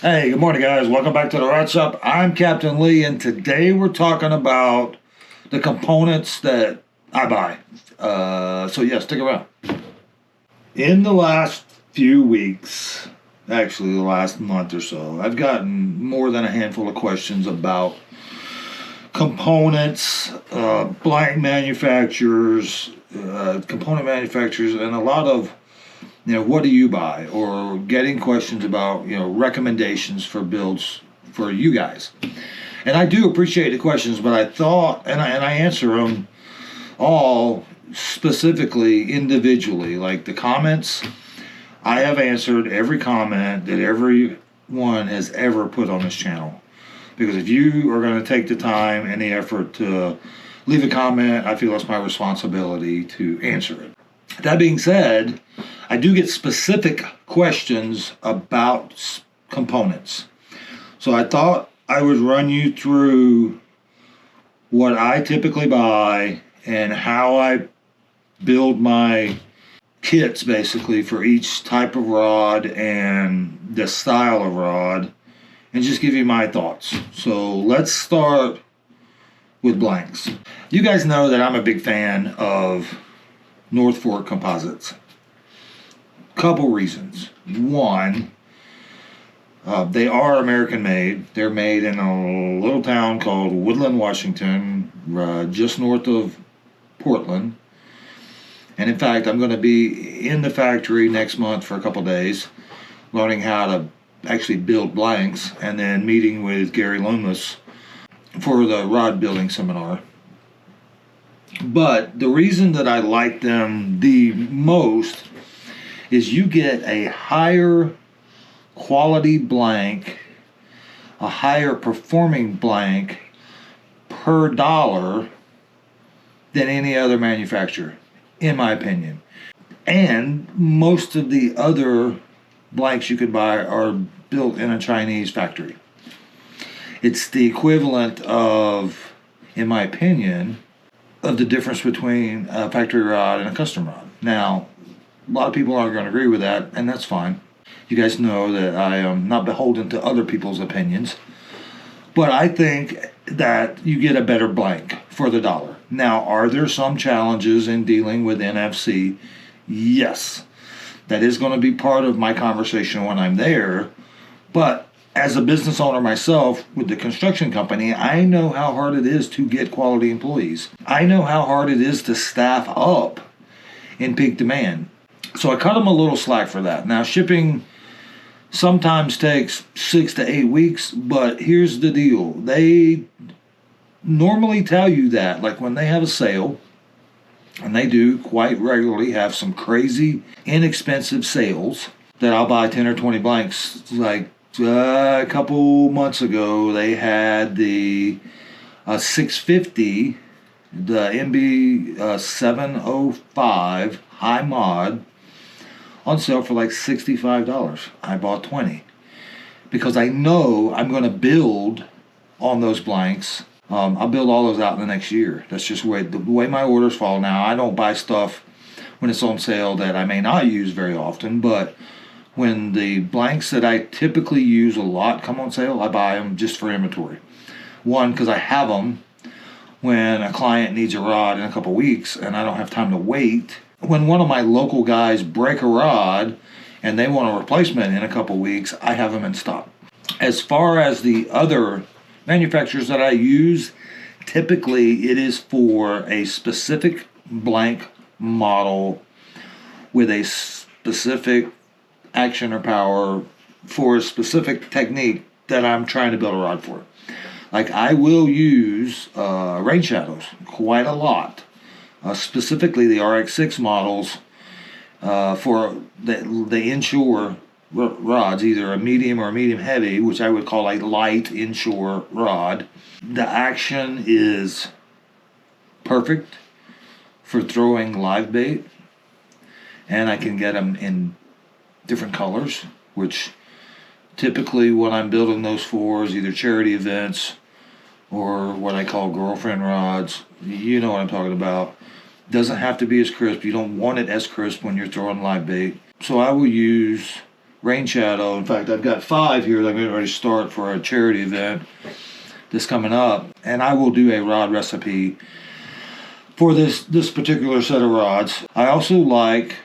Hey, good morning, guys. Welcome back to the Rod Shop. I'm Captain Lee, and today we're talking about the components that I buy. Stick around. In the last few weeks, actually the last month or so, I've gotten more than a handful of questions about components, blank manufacturers, component manufacturers, and a lot of what do you buy, or getting questions about recommendations for builds for you guys. And I do appreciate the questions, but I thought, and I answer them all specifically individually. Like the comments, I have answered every comment that everyone has ever put on this channel, because if you are going to take the time and the effort to leave a comment, I feel it's my responsibility to answer it. That being said, I do get specific questions about components. So I thought I would run you through what I typically buy and how I build my kits basically for each type of rod and the style of rod, and just give you my thoughts. So let's start with blanks. You guys know that I'm a big fan of North Fork composites. Couple reasons. One, they are American made. They're made in a little town called Woodland, Washington, just north of Portland. And in fact, I'm going to be in the factory next month for a couple days, learning how to actually build blanks, and then meeting with Gary Loomis for the rod building seminar. But the reason that I like them the most is you get a higher quality blank, a higher performing blank per dollar than any other manufacturer, in my opinion. And most of the other blanks you could buy are built in a Chinese factory. It's the equivalent of, in my opinion, of the difference between a factory rod and a custom rod. Now, a lot of people aren't going to agree with that, and that's fine. You guys know that I am not beholden to other people's opinions, but I think that you get a better blank for the dollar. Now, are there some challenges in dealing with NFC? Yes. That is going to be part of my conversation when I'm there, but as a business owner myself with the construction company, I know how hard it is to get quality employees. I know how hard it is to staff up in peak demand. So I cut them a little slack for that. Now, shipping sometimes takes 6 to 8 weeks, but here's the deal. They normally tell you that, like when they have a sale, and they do quite regularly have some crazy inexpensive sales, that I'll buy 10 or 20 blanks. Like a couple months ago, they had the 650, the MB 705 high mod on sale for like $65. I bought 20 because I know I'm going to build on those blanks. I'll build all those out in the next year. That's just the way my orders fall now. I don't buy stuff when it's on sale that I may not use very often, but when the blanks that I typically use a lot come on sale, I buy them just for inventory. One, because I have them when a client needs a rod in a couple weeks and I don't have time to wait. When one of my local guys break a rod and they want a replacement in a couple weeks, I have them in stock. As far as the other manufacturers that I use, typically it is for a specific blank model with a specific action or power for a specific technique that I'm trying to build a rod for. Like I will use rain shadows quite a lot, specifically the RX6 models for the inshore rods, either a medium or a medium heavy, which I would call a light inshore rod. The action is perfect for throwing live bait, and I can get them in different colors, which typically what I'm building those for is either charity events or what I call girlfriend rods. You know what I'm talking about. Doesn't have to be as crisp. You don't want it as crisp when you're throwing live bait. So I will use Rain Shadow. In fact, I've got 5 here that I'm getting ready to start for a charity event that's coming up. And I will do a rod recipe for this particular set of rods. I also like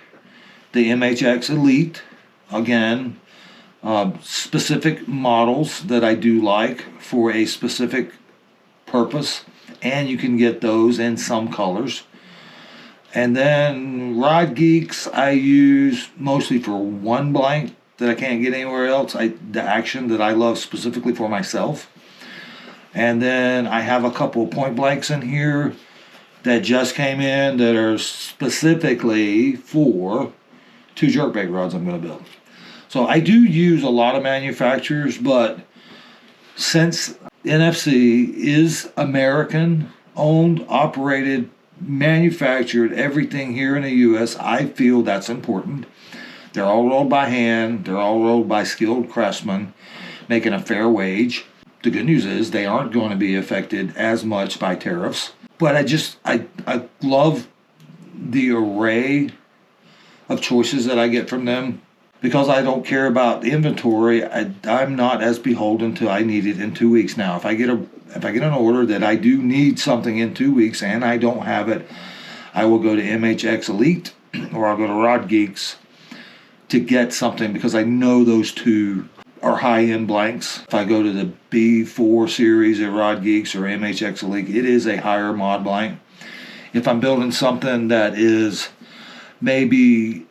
the MHX Elite. Again, specific models that I do like for a specific purpose. And you can get those in some colors. And then Rod Geeks I use mostly for one blank that I can't get anywhere else. The action that I love specifically for myself. And then I have a couple of point blanks in here that just came in that are specifically for 2 jerkbait rods I'm going to build. So I do use a lot of manufacturers, but since NFC is American owned, operated, manufactured, everything here in the U.S., I feel that's important. They're all rolled by hand. They're all rolled by skilled craftsmen making a fair wage. The good news is they aren't going to be affected as much by tariffs. But I love the array of choices that I get from them. Because I don't care about the inventory, I'm not as beholden to I need it in 2 weeks. Now, if I get an order that I do need something in 2 weeks and I don't have it, I will go to MHX Elite or I'll go to Rod Geeks to get something because I know those two are high-end blanks. If I go to the B4 series at Rod Geeks or MHX Elite, it is a higher mod blank. If I'm building something that is maybe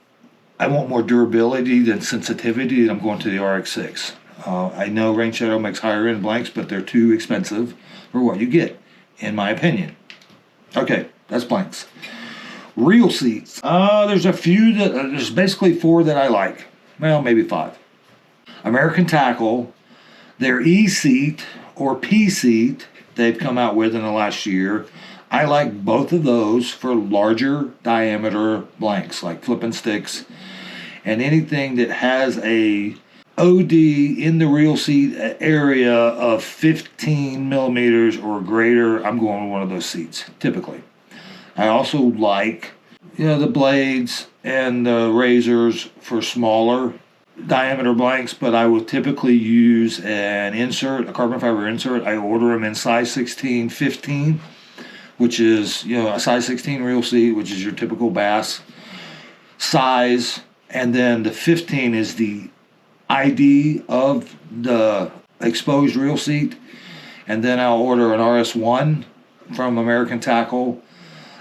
I want more durability than sensitivity, and I'm going to the RX6. I know Rain Shadow makes higher end blanks, but they're too expensive for what you get, in my opinion. Okay, that's blanks. Reel seats. There's a few there's basically 4 that I like. Well, maybe 5. American Tackle, their E-seat or P-seat they've come out with in the last year. I like both of those for larger diameter blanks, like flipping sticks. And anything that has a OD in the reel seat area of 15 millimeters or greater, I'm going with one of those seats, typically. I also like the blades and the razors for smaller diameter blanks, but I will typically use an insert, a carbon fiber insert. I order them in size 16, 15, which is, a size 16 reel seat, which is your typical bass size. And then the 15 is the ID of the exposed reel seat. And then I'll order an RS1 from American Tackle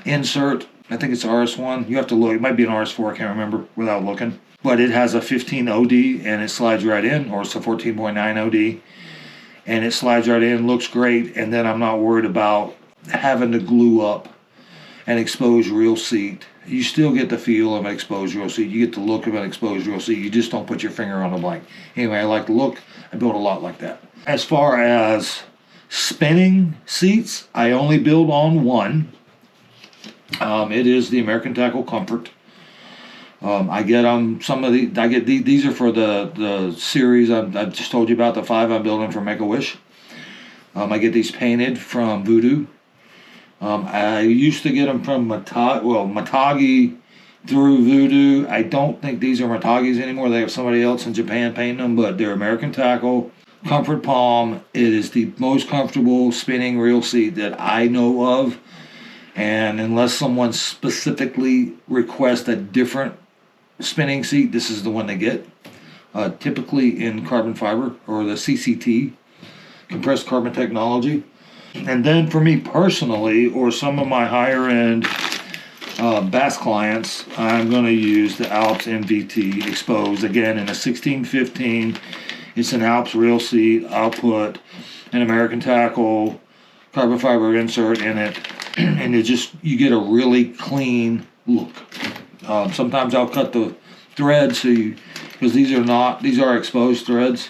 insert. I think it's RS1. You have to look. It might be an RS4. I can't remember without looking. But it has a 15 OD and it slides right in, or it's a 14.9 OD. And it slides right in, looks great. And then I'm not worried about having to glue up an exposed reel seat. You still get the feel of an exposed reel seat. You get the look of an exposed reel seat. You just don't put your finger on the blank. Anyway, I like the look. I build a lot like that. As far as spinning seats, I only build on one. It is the American Tackle Comfort. I get these are for the series I've just told you about, the 5 I'm building for Make-A-Wish. I get these painted from Voodoo. I used to get them from Matagi through Voodoo. I don't think these are Matagis anymore. They have somebody else in Japan painting them, but they're American Tackle Comfort Palm. It is the most comfortable spinning reel seat that I know of. And unless someone specifically requests a different spinning seat, this is the one they get. Typically in carbon fiber or the CCT, compressed carbon technology. And then for me personally, or some of my higher end bass clients, I'm going to use the Alps MVT exposed. Again, in a 1615, it's an Alps reel seat. I'll put an American Tackle carbon fiber insert in it, and you get a really clean look. Sometimes I'll cut the threads because these are exposed threads.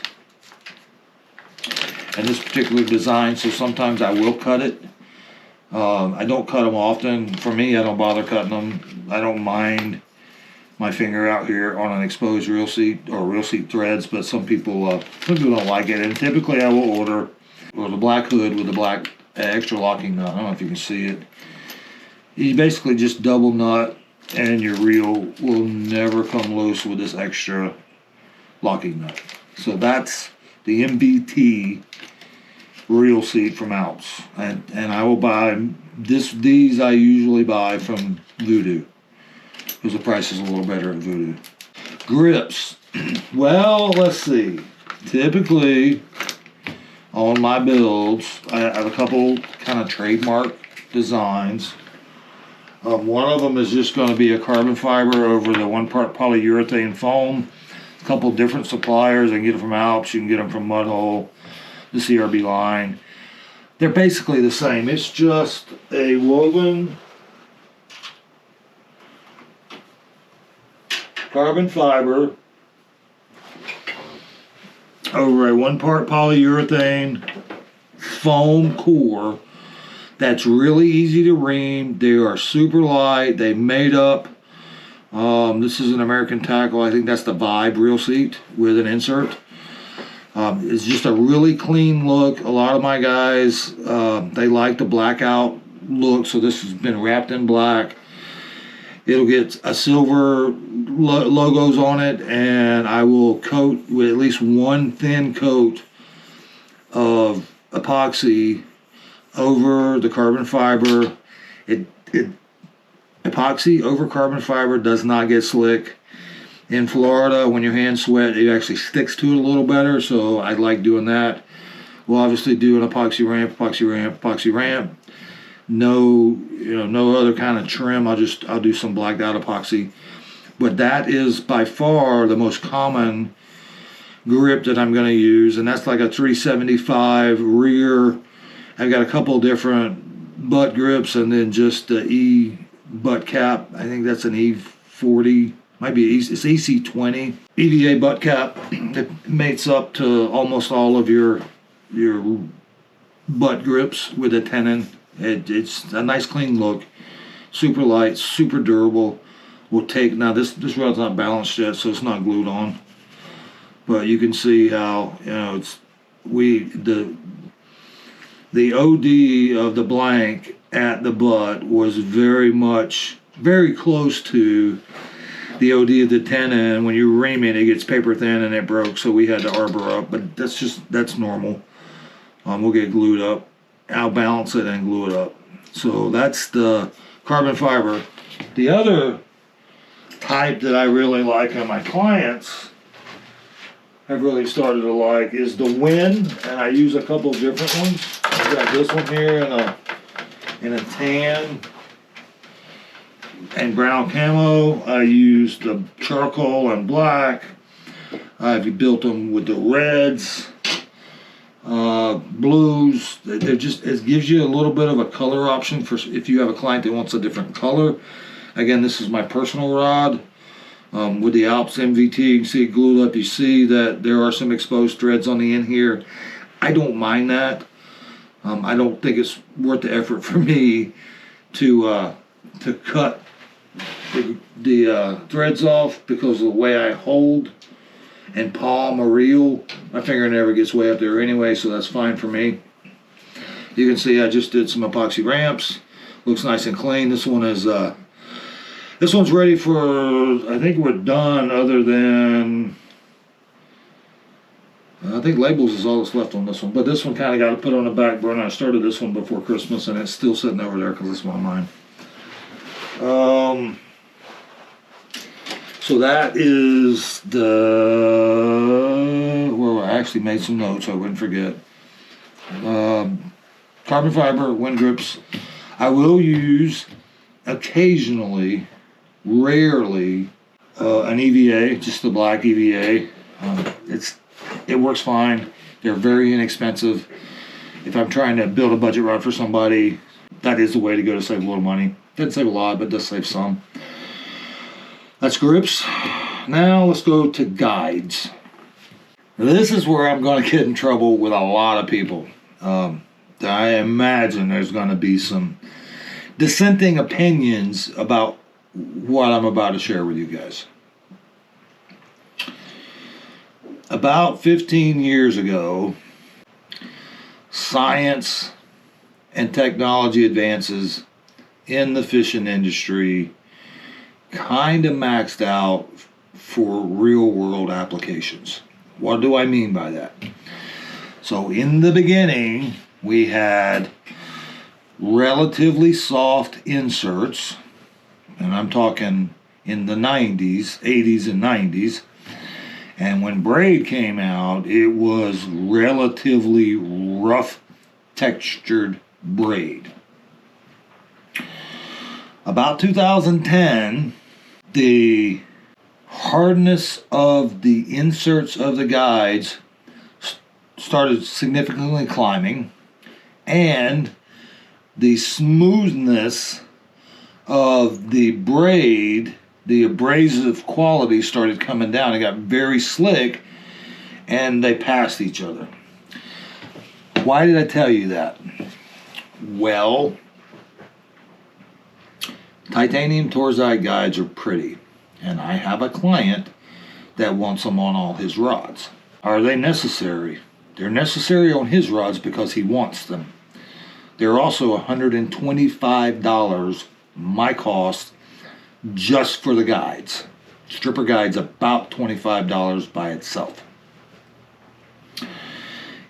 And this particular design, so sometimes I will cut it. I don't cut them often. For me, I don't bother cutting them. I don't mind my finger out here on an exposed reel seat or reel seat threads, but some people don't like it. And typically I will order the black hood with the black extra locking nut. I don't know if you can see it. You basically just double nut and your reel will never come loose with this extra locking nut. So that's the MBT reel seat from Alps, and I will buy these I usually buy from Voodoo because the price is a little better at Voodoo. Grips. Well, let's see. Typically on my builds, I have a couple kind of trademark designs. One of them is just going to be a carbon fiber over the 1-part polyurethane foam. A couple different suppliers. I can get them from Alps. You can get them from Mudhole, the CRB line. They're basically the same. It's just a woven carbon fiber over a 1-part polyurethane foam core that's really easy to ream. They are super light. They made up. This is an American Tackle. I think that's the Vibe reel seat with an insert. It's just a really clean look. A lot of my guys, they like the blackout look, so this has been wrapped in black. It'll get a silver logos on it, and I will coat with at least one thin coat of epoxy over the carbon fiber. Epoxy over carbon fiber does not get slick. In Florida, when your hands sweat, it actually sticks to it a little better, so I like doing that. We'll obviously do an epoxy ramp, epoxy ramp, epoxy ramp. No, no other kind of trim. I'll do some blacked out epoxy. But that is by far the most common grip that I'm going to use, and that's like a 375 rear. I've got a couple different butt grips, and then just the E butt cap. I think that's an E40. Might be it's EC20 EVA butt cap. It mates up to almost all of your butt grips with a tenon. It's a nice clean look, super light, super durable. We'll take now this rod's not balanced yet, so it's not glued on, but you can see how it's the OD of the blank at the butt was very close to the OD of the tenon. When you ream it, it gets paper thin and it broke, so we had to arbor up, but that's normal. We'll get glued up. I'll balance it and glue it up. So that's the carbon fiber. The other type that I really like on my clients, I've really started to like, is the Wind, and I use a couple different ones. I've got this one here in a tan and brown camo. I use the charcoal and black. I've built them with the reds, blues. They're just, it gives you a little bit of a color option for if you have a client that wants a different color. Again, this is my personal rod with the Alps MVT. You can see it glued up. You see that there are some exposed threads on the end here. I don't mind that. I don't think it's worth the effort for me to cut the threads off because of the way I hold and palm a reel. My finger never gets way up there anyway, so that's fine for me. You can see I just did some epoxy ramps. Looks nice and clean. This one's ready for, I think we're done, other than I think labels is all that's left on this one. But this one kind of got put on the back burner. I started this one before Christmas, and it's still sitting over there because it's one of mine. So that is where I actually made some notes so I wouldn't forget. Carbon fiber, wind grips. I will use occasionally, rarely, an EVA, just the black EVA. It works fine. They're very inexpensive. If I'm trying to build a budget rod for somebody, that is the way to go to save a little money. Doesn't save a lot, but does save some. That's grips. Now let's go to guides. This is where I'm going to get in trouble with a lot of people. I imagine there's going to be some dissenting opinions about what I'm about to share with you guys. About 15 years ago, science and technology advances in the fishing industry kind of maxed out for real world applications. What do I mean by that? So in the beginning, we had relatively soft inserts, and I'm talking in the 90s, 80s and 90s. And when braid came out, it was relatively rough textured braid. About 2010, the hardness of the inserts of the guides started significantly climbing, and the smoothness of the braid, the abrasive quality, started coming down. It got very slick, and they passed each other. Why did I tell you that? Well, titanium Torzite guides are pretty, and I have a client that wants them on all his rods. Are they necessary? They're necessary on his rods because he wants them. They're also $125 my cost just for the guides. Stripper guide's about $25 by itself.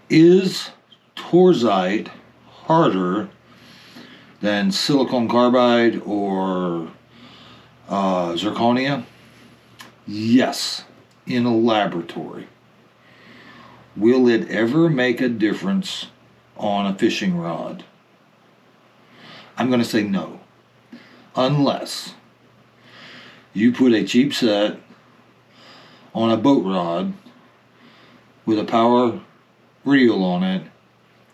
Is Torzite harder than silicon carbide or zirconia? Yes, in a laboratory. Will it ever make a difference on a fishing rod? I'm going to say no. Unless you put a cheap set on a boat rod with a power reel on it,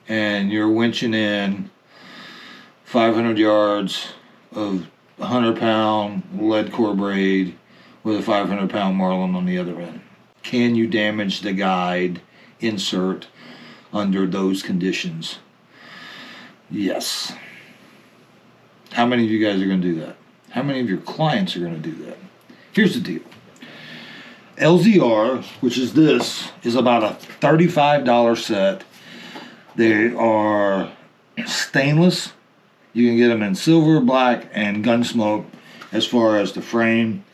and you're winching in 500 yards of 100-pound lead core braid with a 500-pound marlin on the other end. Can you damage the guide insert under those conditions? Yes. How many of you guys are going to do that? How many of your clients are going to do that? Here's the deal. LZR, which is this, is about a $35 set. They are stainless. You can get them in silver, black, and Gunsmoke as far as the frame.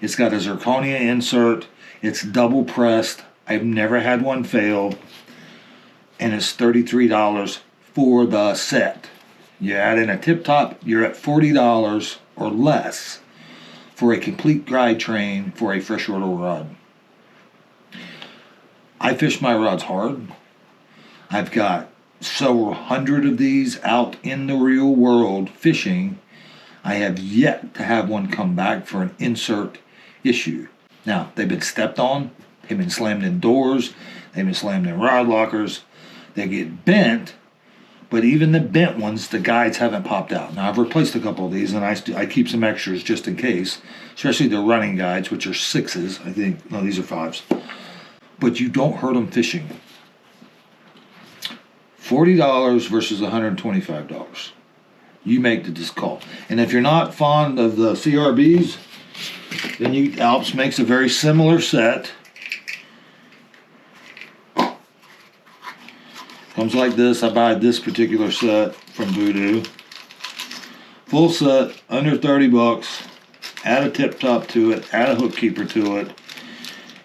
It's got a zirconia insert. It's double pressed. I've never had one fail. And it's $33 for the set. You add in a tip top, you're at $40 or less for a complete guide train for a freshwater rod. I fish my rods hard. I've got several hundred of these out in the real world fishing. I have yet to have one come back for an insert issue. Now, they've been stepped on, they've been slammed in doors, they've been slammed in rod lockers, they get bent, but even the bent ones, the guides haven't popped out. Now, I've replaced a couple of these, and I keep some extras just in case, especially the running guides, which are 6s, I think. No, these are 5s. But you don't hurt them fishing. $40 versus $125. You make this call. And if you're not fond of the CRBs, then Alps makes a very similar set. Comes like this. I buy this particular set from Voodoo. Full set, under 30 bucks. Add a tip top to it, add a hook keeper to it,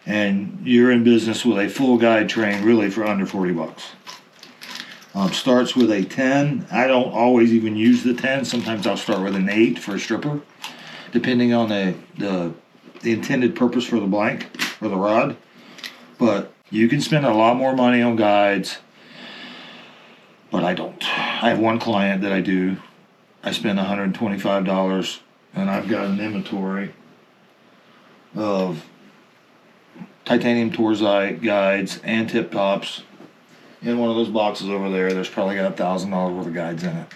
and you're in business with a full guide train really for under 40 bucks. Starts with a 10. I don't always even use the 10. Sometimes I'll start with an 8 for a stripper, depending on the intended purpose for the blank or the rod. But you can spend a lot more money on guides, but I don't. I have one client that I do. I spend $125, and I've got an inventory of titanium Torzite guides and tip tops. In one of those boxes over there, there's probably got $1,000 worth of guides in it.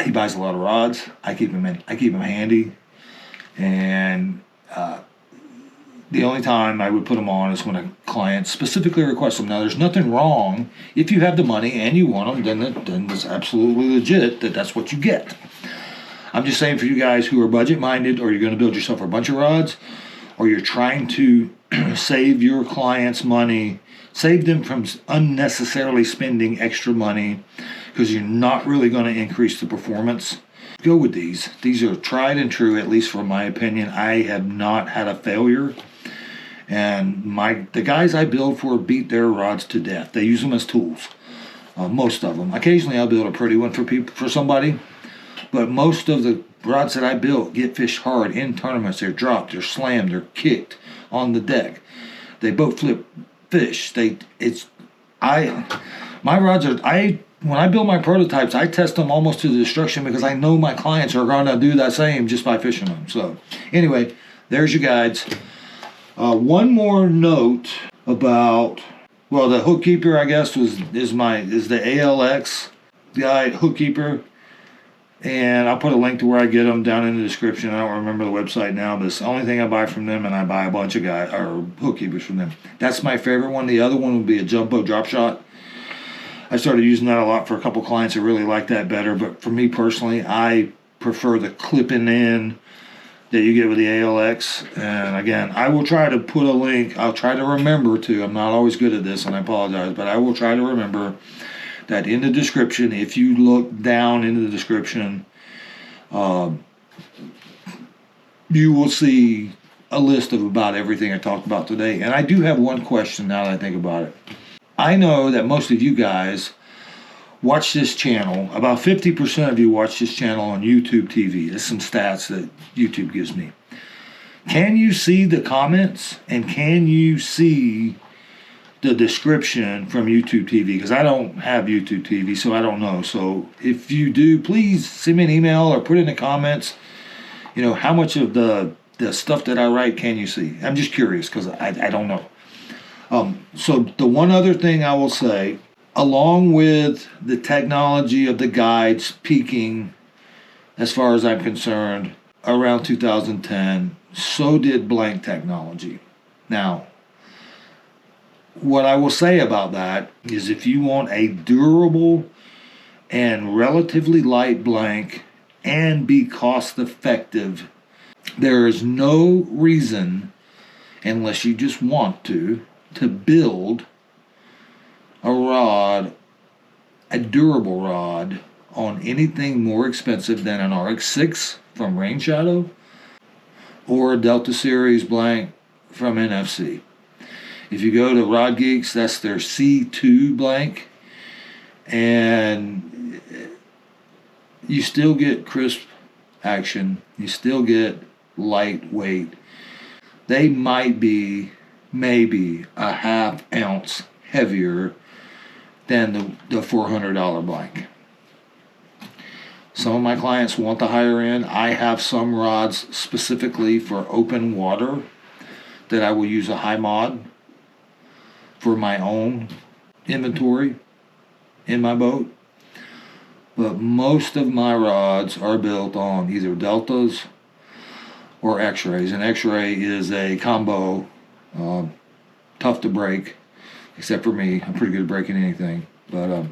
He buys a lot of rods. I keep them handy, and the only time I would put them on is when a client specifically requests them. Now, there's nothing wrong if you have the money and you want them. Then it's absolutely legit that's what you get. I'm just saying, for you guys who are budget minded, or you're going to build yourself a bunch of rods, or you're trying to save your clients money. Save them from unnecessarily spending extra money because you're not really going to increase the performance. go with these. These are tried and true, at least from my opinion. I have not had a failure. And the guys I build for beat their rods to death. They use them as tools. Most of them. Occasionally I'll build a pretty one for somebody. But most of the rods that I built get fished hard in tournaments. They're dropped, they're slammed, they're kicked on the deck. They boat flip fish. My rods are, when I build my prototypes, I test them almost to the destruction because I know my clients are going to do that same just by fishing them. So anyway, there's your guides. One more note about, well, the hook keeper, I guess, is the ALX guide hook keeper. And I'll put a link to where I get them down in the description. I don't remember the website now, but it's the only thing I buy from them, and I buy a bunch of hook keepers from them. That's my favorite one. The other one would be a Jumbo drop shot. I started using that a lot for a couple clients that really like that better, but for me personally, I prefer the clipping in that you get with the ALX. And again, I will try to put a link. I'll try to remember to. I'm not always good at this, and I apologize, but I will try to remember that in the description, if you look down into the description, you will see a list of about everything I talked about today. And I do have one question now that I think about it. I know that most of you guys watch this channel. About 50% of you watch this channel on YouTube TV. That's some stats that YouTube gives me. Can you see the comments? And can you see the description from YouTube TV? Because I don't have YouTube TV, so I don't know. So if you do, please send me an email or put in the comments, how much of the stuff that I write can you see? I'm just curious because I don't know. So the one other thing I will say, along with the technology of the guides peaking, as far as I'm concerned, around 2010, so did blank technology. Now, what I will say about that is if you want a durable and relatively light blank and be cost effective, there is no reason, unless you just want to build a durable rod on anything more expensive than an RX6 from Rain Shadow or a Delta Series blank from NFC. If you go to Rod Geeks, that's their C2 blank, and you still get crisp action. You still get lightweight. They might be maybe a half ounce heavier than the $400 blank. Some of my clients want the higher end. I have some rods specifically for open water that I will use a high mod for my own inventory in my boat. But most of my rods are built on either deltas or X-rays. And X-ray is a combo, tough to break, except for me. I'm pretty good at breaking anything. But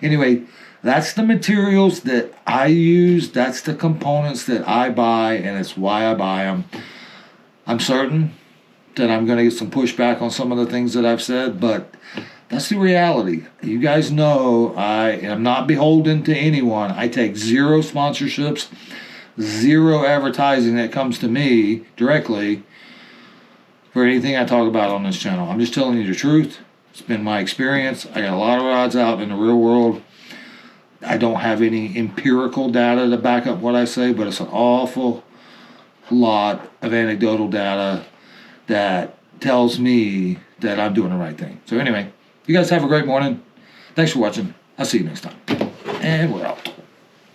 anyway, that's the materials that I use. That's the components that I buy, and it's why I buy them. I'm certain that I'm going to get some pushback on some of the things that I've said, but that's the reality. You guys know I am not beholden to anyone. I take zero sponsorships, zero advertising that comes to me directly for anything I talk about on this channel. I'm just telling you the truth. It's been my experience. I got a lot of rods out in the real world. I don't have any empirical data to back up what I say, but it's an awful lot of anecdotal data that tells me that I'm doing the right thing. So anyway, you guys have a great morning. Thanks for watching. I'll see you next time. And we're out.